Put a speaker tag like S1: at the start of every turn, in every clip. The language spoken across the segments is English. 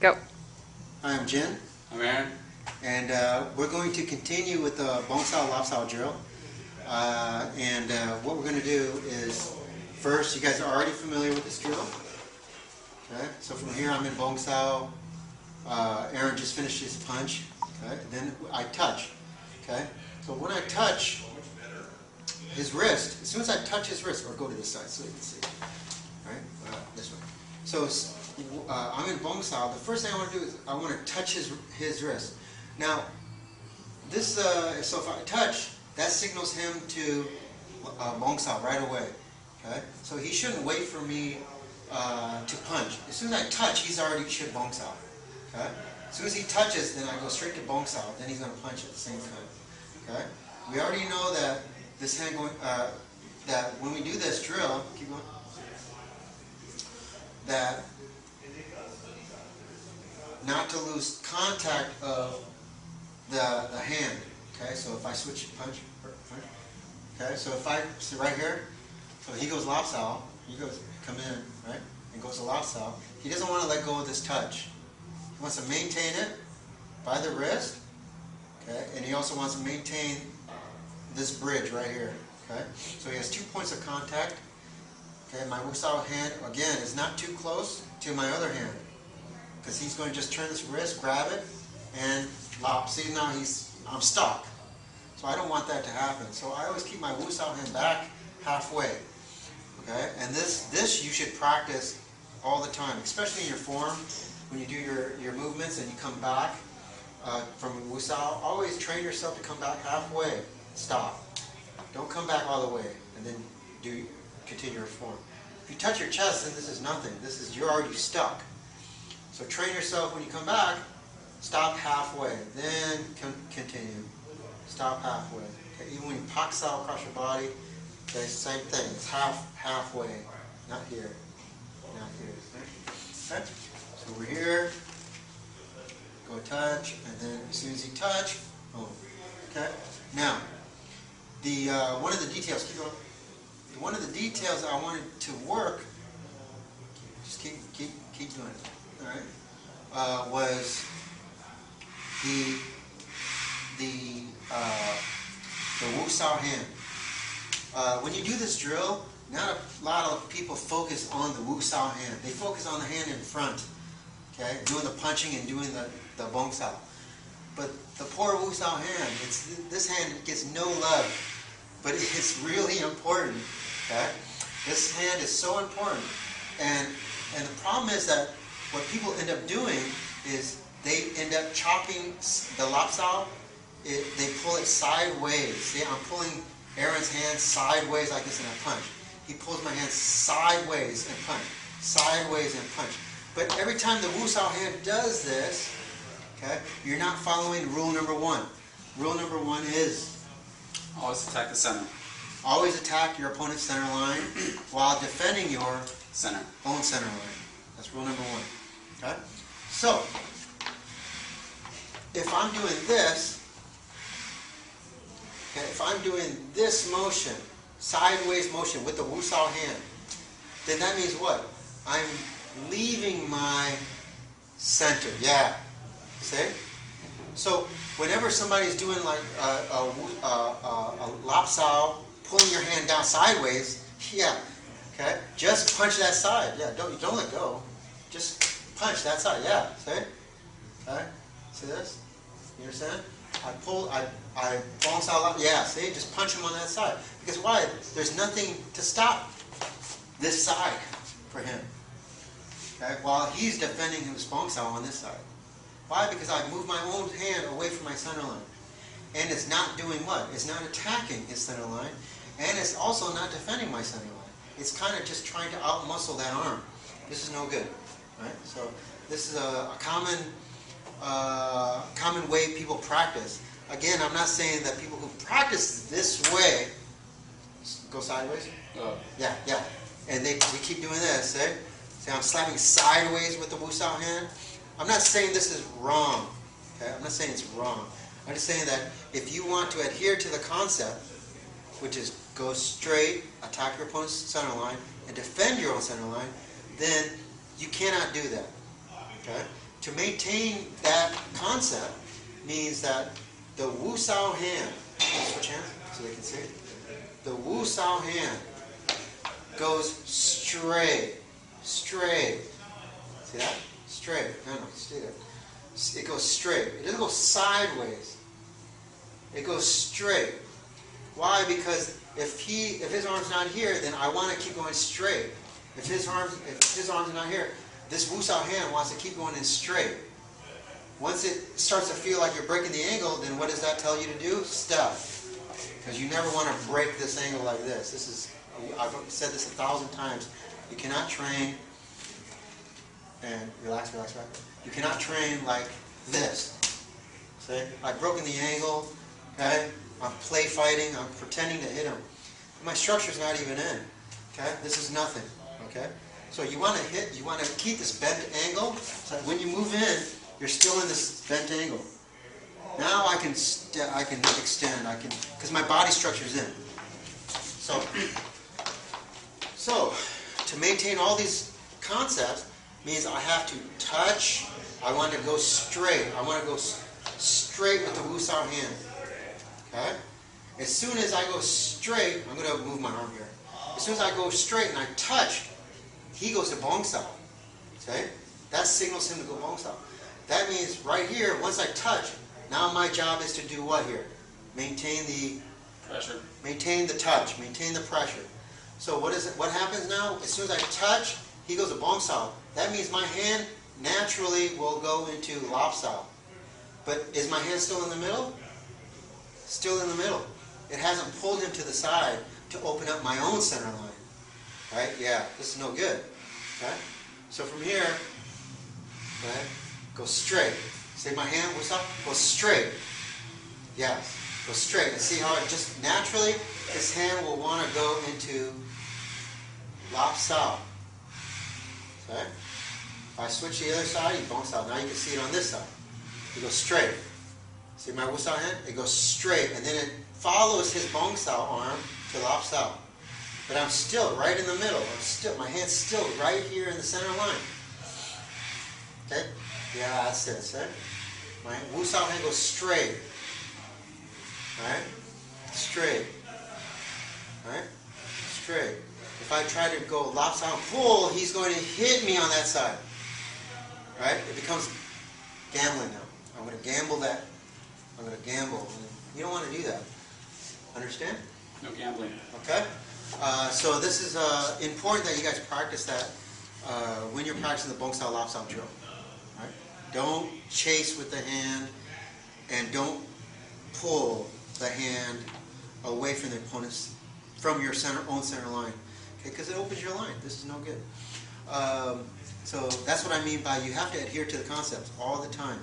S1: Go.
S2: Hi, I'm Jen,
S3: I'm Aaron.
S2: and we're going to continue with the Bong Sau Lop Sau drill. What we're going to do is, first, you guys are already familiar with this drill. Okay, so from here I'm in Bong Sau. Aaron just finished his punch. Okay, then I touch. Okay, so when I touch his wrist, as soon as I touch his wrist, or go to this side so you can see, right? This way. So I'm in Bong Sau. The first thing I want to do is I want to touch his wrist. Now, this so if I touch, that signals him to Bong Sau right away. Okay, so he shouldn't wait for me to punch. As soon as I touch, he's already should Bong Sau. Okay, as soon as he touches, then I go straight to Bong Sau. Then he's going to punch at the same time. Okay, we already know that this hand going that when we do this drill, keep going. That not to lose contact of the hand. Okay, so if I switch punch, okay, so if I see right here, so he goes Lop Sau, he goes come in, right, and goes to Lop Sau. He doesn't want to let go of this touch. He wants to maintain it by the wrist, okay, and he also wants to maintain this bridge right here. Okay, so he has 2 points of contact. Okay, my Wu Sau hand again is not too close to my other hand, because he's going to just turn this wrist, grab it, and lop. See, now I'm stuck. So I don't want that to happen. So I always keep my Wu Sau hand back halfway. Okay, and this you should practice all the time, especially in your form when you do your movements and you come back from Wu Sau. Always train yourself to come back halfway. Stop. Don't come back all the way and then continue your form. If you touch your chest, then this is nothing. You're already stuck. So train yourself when you come back, stop halfway, then continue. Stop halfway. Okay, even when you Pak Sau across your body, okay, same thing. It's halfway, not here, not here. Okay, so we're here. Go touch, and then as soon as you touch, boom. Okay. Now, one of the details. Keep going. One of the details I wanted to work. Just keep doing it. All right. Was the Wu Sau hand. When you do this drill, not a lot of people focus on the Wu Sau hand. They focus on the hand in front, okay, doing the punching and doing the Bong Sau. But the poor Wu Sau hand, this hand gets no love, but it's really important. Okay, this hand is so important, and the problem is that what people end up doing is they end up chopping the Lop Sau. They pull it sideways. See, I'm pulling Aaron's hand sideways like this in a punch. He pulls my hand sideways and punch, sideways and punch. But every time the Wu Sau hand does this, okay, you're not following rule number 1. Rule number 1 is
S3: Always attack the center.
S2: always attack your opponent's center line while defending your
S3: Center.
S2: own center line. That's rule number 1. Okay? So, if I'm doing this, okay, if I'm doing this motion, sideways motion with the Wu Sau hand, then that means what? I'm leaving my center. Yeah. See? So whenever somebody's doing like a Lop Sau, pulling your hand down sideways, yeah, okay, just punch that side. Yeah, don't let go. Just punch that side. Yeah, see? Okay, see this? You understand? I Bong Sau Lop. Yeah, see? Just punch him on that side. Because why? There's nothing to stop this side for him. Okay, while he's defending his Bong Sau on this side. Why? Because I moved my own hand away from my center line. And it's not doing what? It's not attacking his center line. And it's also not defending my center line. It's kind of just trying to out-muscle that arm. This is no good. Right? So this is a common way people practice. Again, I'm not saying that people who practice this way go sideways. Yeah. And we keep doing this. See, I'm slapping sideways with the Wu Sau hand. I'm not saying this is wrong. Okay? I'm not saying it's wrong. I'm just saying that if you want to adhere to the concept, which is go straight, attack your opponent's center line, and defend your own center line, then you cannot do that. Okay? to maintain that concept means that the Wu Sau hand, switch hands so they can see it. The Wu Sau hand goes straight. See that? Straight. No, stay there. It goes straight. It doesn't go sideways. It goes straight. Why? Because if his arm's not here, then I want to keep going straight. If his arm's not here, this Wu Sau hand wants to keep going in straight. Once it starts to feel like you're breaking the angle, then what does that tell you to do? Stop. Because you never want to break this angle like this. I've said this 1,000 times. You cannot train, and relax. You cannot train like this. See? I've broken the angle, okay? I'm play fighting, I'm pretending to hit him. My structure's not even in, okay? This is nothing, okay? So you want to keep this bent angle, so that when you move in, you're still in this bent angle. Now I can extend, because my body structure's in. So to maintain all these concepts means I have to touch. I want to go straight. I want to go straight with the Wu Sau hand. Okay? As soon as I go straight, I'm going to move my arm here. As soon as I go straight and I touch, he goes to Bong Sau. Okay? That signals him to go Bong Sau. That means right here, once I touch, now my job is to do what here? Maintain the
S3: pressure.
S2: Maintain the touch. Maintain the pressure. So what happens now? As soon as I touch, he goes to Bong Sau. That means my hand naturally will go into Lop Sau. But is my hand still in the middle? Still in the middle. It hasn't pulled him to the side to open up my own center line. Right? Yeah, this is no good. Okay? So from here, okay, go straight. See my hand, what's up? Go straight. Yes. Go straight. And see how it just naturally, his hand will want to go into Lop Sau. Okay? If I switch the other side, he Bong Sau. Now you can see it on this side. He goes straight. See my Wu Sau hand? It goes straight, and then it follows his Bong Sau arm to Lop Sau. But I'm still right in the middle. My hand's still right here in the center line. Okay? Yeah, that's it. See? My Wu Sau hand goes straight. Alright? Straight. Alright? Straight. If I try to go Lop Sau pull, he's going to hit me on that side. Right? It becomes gambling now. I'm going to gamble that. I'm going to gamble. You don't want to do that. Understand?
S3: No gambling.
S2: Okay? So this is important that you guys practice that when you're practicing the Bong Sau Lop Sau drill. Right? Don't chase with the hand, and don't pull the hand away from the opponent's, from your own center line. Okay? Because it opens your line. This is no good. So that's what I mean by you have to adhere to the concepts all the time.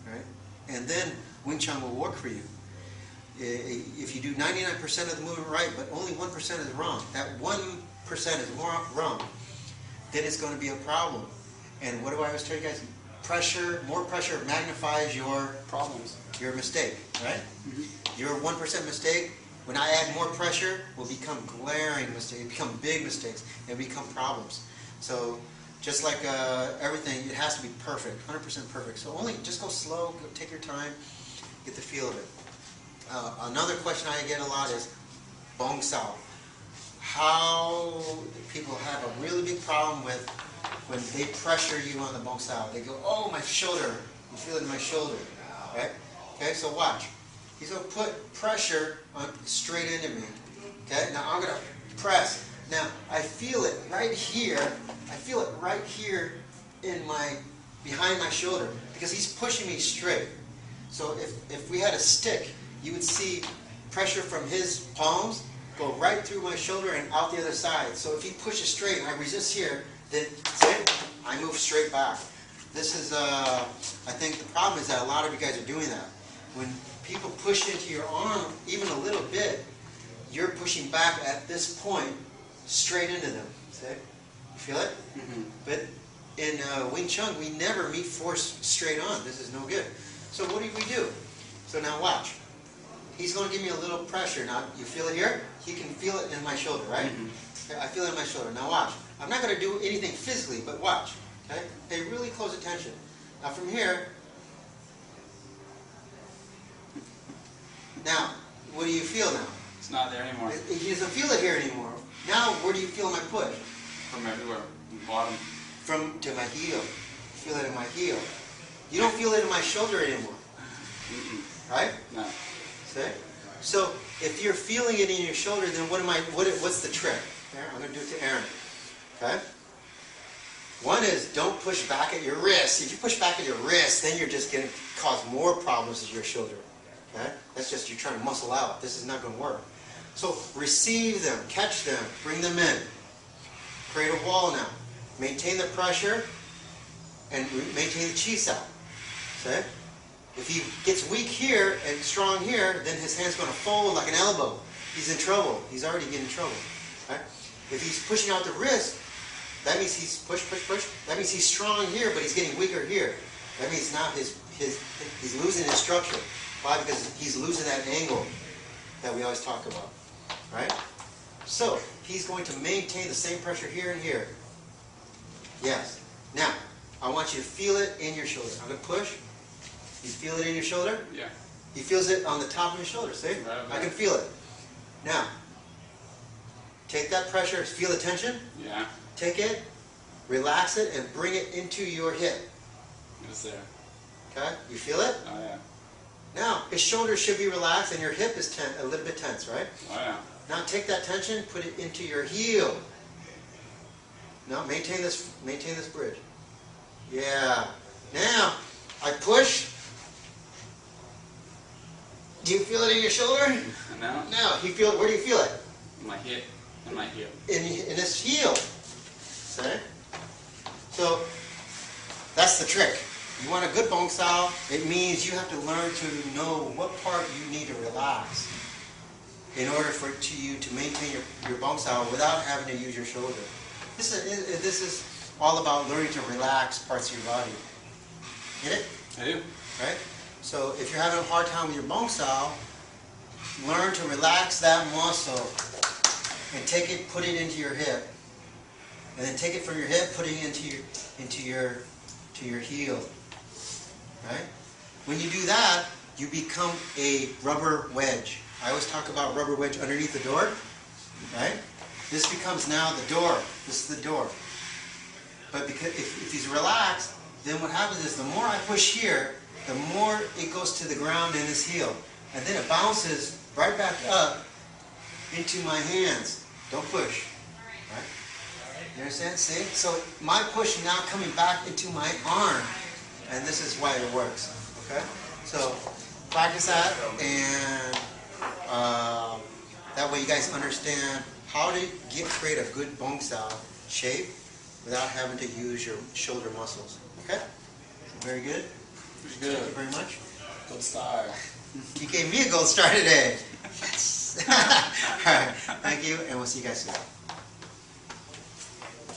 S2: Right? And then Wing Chun will work for you. If you do 99% of the movement right, but only 1% is wrong, that 1% is more wrong, then it's going to be a problem. And what do I always tell you guys? More pressure magnifies your
S3: problems,
S2: your mistake, right?
S3: Mm-hmm.
S2: Your 1% mistake, when I add more pressure, will become glaring mistakes, become big mistakes, and become problems. So just like everything, it has to be perfect, 100% perfect. So just go slow, take your time, get the feel of it. Another question I get a lot is Bong Sau. How people have a really big problem with when they pressure you on the Bong Sau. They go, oh, my shoulder. You feel it in my shoulder. Right? Okay, so watch. He's going to put pressure straight into me. Okay, now I'm going to press. Now, I feel it right here. I feel it right here behind my shoulder because he's pushing me straight. So if we had a stick, you would see pressure from his palms go right through my shoulder and out the other side. So if he pushes straight and I resist here, then see, I move straight back. This is, I think the problem is that a lot of you guys are doing that. When people push into your arm even a little bit, you're pushing back at this point straight into them. See? You feel it?
S3: Mm-hmm.
S2: But in Wing Chun, we never meet force straight on. This is no good. So what do we do? So now watch. He's going to give me a little pressure. Now, you feel it here? He can feel it in my shoulder, right?
S3: Mm-hmm.
S2: Okay, I feel it in my shoulder. Now watch. I'm not going to do anything physically, but watch. Okay? Pay really close attention. Now from here, now, what do you feel now?
S3: It's not there anymore.
S2: He doesn't feel it here anymore. Now, where do you feel my push?
S3: From everywhere. From the bottom.
S2: From to my heel. Feel it in my heel. You don't feel it in my shoulder anymore. Right?
S3: No.
S2: See? So if you're feeling it in your shoulder, then what's the trick? Aaron, I'm going to do it to Aaron. Okay? One is don't push back at your wrist. If you push back at your wrist, then you're just going to cause more problems with your shoulder. Okay? That's just you're trying to muscle out. This is not going to work. So receive them, catch them, bring them in. Create a wall now. Maintain the pressure and maintain the chi out. See? If he gets weak here and strong here, then his hand's going to fold like an elbow. He's in trouble. He's already getting in trouble. Right? If he's pushing out the wrist, that means he's push. That means he's strong here, but he's getting weaker here. That means now he's losing his structure. Why? Because he's losing that angle that we always talk about. Right? So he's going to maintain the same pressure here and here. Yes. Now, I want you to feel it in your shoulder. I'm going to push. You feel it in your shoulder?
S3: Yeah.
S2: He feels it on the top of his shoulder, see?
S3: Right over
S2: I
S3: there.
S2: can feel it. Now, take that pressure, feel the tension,
S3: Yeah.
S2: take it, relax it, and bring it into your hip.
S3: It's there.
S2: Okay? You feel it?
S3: Oh yeah.
S2: Now, his shoulder should be relaxed and your hip is a little bit tense, right?
S3: Oh yeah.
S2: Now take that tension, put it into your heel. Now maintain this bridge. Yeah. Now, I push. Do you feel it in your shoulder?
S3: No.
S2: No. Where do you feel it?
S3: In my hip. In my heel.
S2: In his heel. See? So, that's the trick. You want a good Bong Sau, it means you have to learn to know what part you need to relax in order for you to maintain your Bong Sau without having to use your shoulder. This is all about learning to relax parts of your body. Get it?
S3: I do.
S2: Right? So if you're having a hard time with your Bong Sau, learn to relax that muscle and take it, put it into your hip, and then take it from your hip, put it into your heel. Right? When you do that, you become a rubber wedge. I always talk about rubber wedge underneath the door. Right? This becomes now the door. This is the door. But because if he's relaxed, then what happens is the more I push here, the more it goes to the ground in his heel. And then it bounces right back up into my hands. Don't push. Right? You understand? See? So my push now coming back into my arm. And this is why it works. Okay? So practice that, and that way you guys understand how to create a good Bong Sau shape without having to use your shoulder muscles. Okay? Very good.
S3: Pretty good.
S2: Thank you very much.
S3: Gold star.
S2: You gave me a gold star today. Yes. All right. Thank you, and we'll see you guys soon.